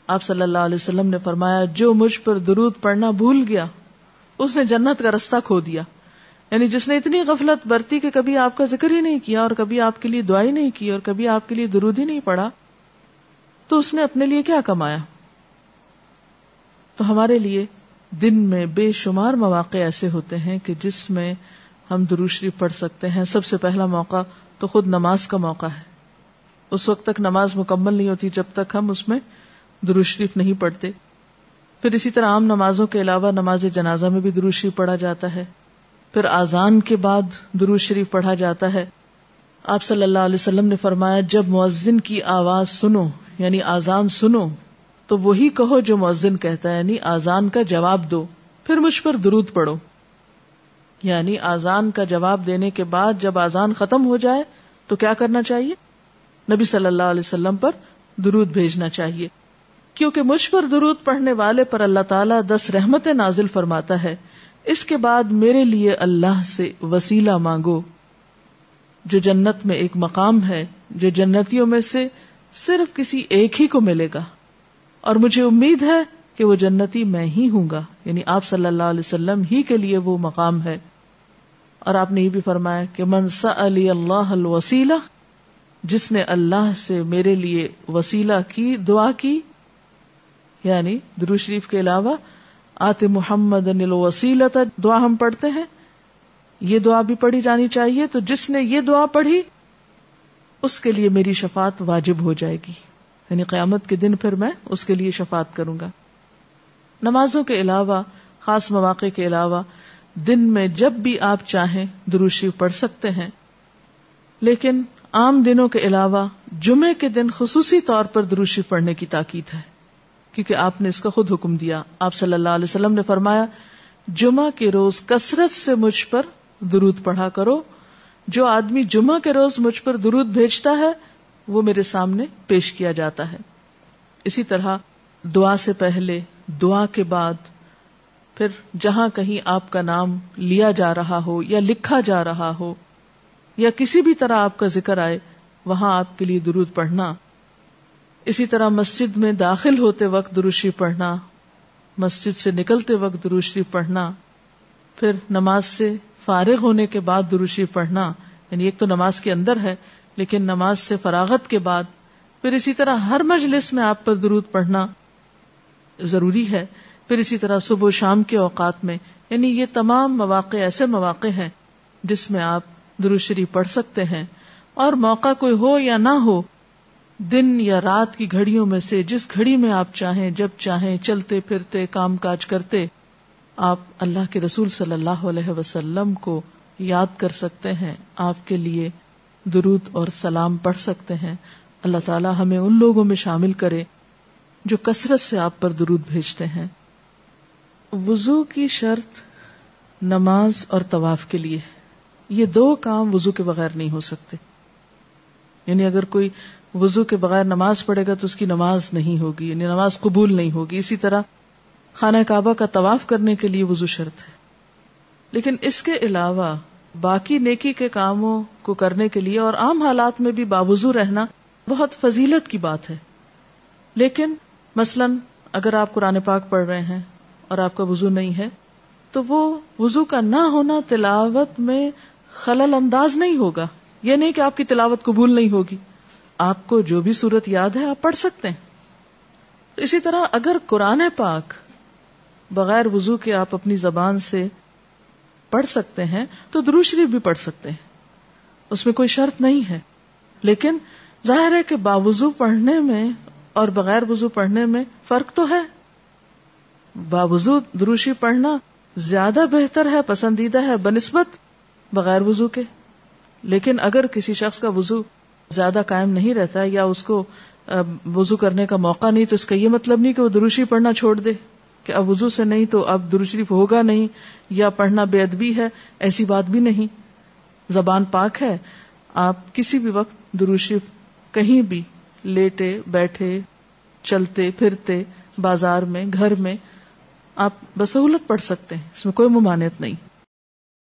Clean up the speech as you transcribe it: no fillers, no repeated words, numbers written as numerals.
آپ صلی اللہ علیہ وسلم نے فرمایا جو مجھ پر درود پڑھنا بھول گیا اس نے جنت کا رستہ کھو دیا. یعنی جس نے اتنی غفلت برتی کہ کبھی آپ کا ذکر ہی نہیں کیا اور کبھی آپ کے لیے دعا ہی نہیں کی اور کبھی آپ کے لیے درود ہی نہیں پڑھا, تو اس نے اپنے لیے کیا کمایا؟ تو ہمارے لیے دن میں بے شمار مواقع ایسے ہوتے ہیں کہ جس میں ہم درود شریف پڑھ سکتے ہیں. سب سے پہلا موقع تو خود نماز کا موقع ہے. اس وقت تک نماز مکمل نہیں ہوتی جب تک ہم اس میں درود شریف نہیں پڑھتے. پھر اسی طرح عام نمازوں کے علاوہ نماز جنازہ میں بھی درود شریف پڑھا جاتا ہے. پھر اذان کے بعد درود شریف پڑھا جاتا ہے. آپ صلی اللہ علیہ وسلم نے فرمایا جب مؤذن کی آواز سنو یعنی اذان سنو تو وہی کہو جو مؤذن کہتا ہے, یعنی اذان کا جواب دو, پھر مجھ پر درود پڑھو. یعنی اذان کا جواب دینے کے بعد جب اذان ختم ہو جائے تو کیا کرنا چاہیے؟ نبی صلی اللہ علیہ وسلم پر درود بھیجنا چاہیے, کیونکہ مجھ پر درود پڑھنے والے پر اللہ تعالیٰ 10 رحمتیں نازل فرماتا ہے. اس کے بعد میرے لیے اللہ سے وسیلہ مانگو, جو جنت میں ایک مقام ہے جو جنتیوں میں سے صرف کسی ایک ہی کو ملے گا, اور مجھے امید ہے کہ وہ جنتی میں ہی ہوں گا. یعنی آپ صلی اللہ علیہ وسلم ہی کے لیے وہ مقام ہے. اور آپ نے یہ بھی فرمایا کہ من سألی اللہ الوسیلہ, جس نے اللہ سے میرے لیے وسیلہ کی دعا کی, یعنی درود شریف کے علاوہ آت محمد الوسیلۃ دعا ہم پڑھتے ہیں, یہ دعا بھی پڑھی جانی چاہیے. تو جس نے یہ دعا پڑھی اس کے لیے میری شفاعت واجب ہو جائے گی, یعنی قیامت کے دن پھر میں اس کے لیے شفاعت کروں گا. نمازوں کے علاوہ, خاص مواقع کے علاوہ دن میں جب بھی آپ چاہیں درود شریف پڑھ سکتے ہیں, لیکن عام دنوں کے علاوہ جمعے کے دن خصوصی طور پر درود شریف پڑھنے کی تاکید ہے, کیونکہ آپ نے اس کا خود حکم دیا. آپ صلی اللہ علیہ وسلم نے فرمایا جمعہ کے روز کثرت سے مجھ پر درود پڑھا کرو, جو آدمی جمعہ کے روز مجھ پر درود بھیجتا ہے وہ میرے سامنے پیش کیا جاتا ہے. اسی طرح دعا سے پہلے, دعا کے بعد, پھر جہاں کہیں آپ کا نام لیا جا رہا ہو یا لکھا جا رہا ہو یا کسی بھی طرح آپ کا ذکر آئے وہاں آپ کے لیے درود پڑھنا. اسی طرح مسجد میں داخل ہوتے وقت درود شریف پڑھنا, مسجد سے نکلتے وقت درود شریف پڑھنا, پھر نماز سے فارغ ہونے کے بعد درود شریف پڑھنا. یعنی ایک تو نماز کے اندر ہے لیکن نماز سے فراغت کے بعد, پھر اسی طرح ہر مجلس میں آپ پر درود پڑھنا ضروری ہے. پھر اسی طرح صبح و شام کے اوقات میں, یعنی یہ تمام مواقع ایسے مواقع ہیں جس میں آپ درود شریف پڑھ سکتے ہیں. اور موقع کوئی ہو یا نہ ہو, دن یا رات کی گھڑیوں میں سے جس گھڑی میں آپ چاہیں, جب چاہیں, چلتے پھرتے کام کاج کرتے, آپ اللہ کے رسول صلی اللہ علیہ وسلم کو یاد کر سکتے ہیں, آپ کے لیے درود اور سلام پڑھ سکتے ہیں. اللہ تعالی ہمیں ان لوگوں میں شامل کرے جو کثرت سے آپ پر درود بھیجتے ہیں. وضو کی شرط نماز اور طواف کے لیے, یہ 2 کام وضو کے بغیر نہیں ہو سکتے. یعنی اگر کوئی وضو کے بغیر نماز پڑھے گا تو اس کی نماز نہیں ہوگی, یعنی نماز قبول نہیں ہوگی. اسی طرح خانہ کعبہ کا طواف کرنے کے لیے وضو شرط ہے. لیکن اس کے علاوہ باقی نیکی کے کاموں کو کرنے کے لیے اور عام حالات میں بھی باوضو رہنا بہت فضیلت کی بات ہے. لیکن مثلا اگر آپ قرآن پاک پڑھ رہے ہیں اور آپ کا وضو نہیں ہے تو وہ وضو کا نہ ہونا تلاوت میں خلل انداز نہیں ہوگا. یہ نہیں کہ آپ کی تلاوت قبول نہیں ہوگی, آپ کو جو بھی سورت یاد ہے آپ پڑھ سکتے ہیں. اسی طرح اگر قرآن پاک بغیر وضو کے آپ اپنی زبان سے پڑھ سکتے ہیں تو درود شریف بھی پڑھ سکتے ہیں, اس میں کوئی شرط نہیں ہے. لیکن ظاہر ہے کہ باوضو پڑھنے میں اور بغیر وضو پڑھنے میں فرق تو ہے. باوضو درود شریف پڑھنا زیادہ بہتر ہے, پسندیدہ ہے بنسبت بغیر وضو کے. لیکن اگر کسی شخص کا وضو زیادہ قائم نہیں رہتا یا اس کو وضو کرنے کا موقع نہیں, تو اس کا یہ مطلب نہیں کہ وہ درود شریف پڑھنا چھوڑ دے کہ اب وضو سے نہیں تو اب درود شریف ہوگا نہیں یا پڑھنا بے ادبی ہے. ایسی بات بھی نہیں. زبان پاک ہے, آپ کسی بھی وقت درود شریف کہیں بھی لیٹے بیٹھے چلتے پھرتے بازار میں گھر میں آپ بسہولت پڑھ سکتے ہیں, اس میں کوئی ممانعت نہیں.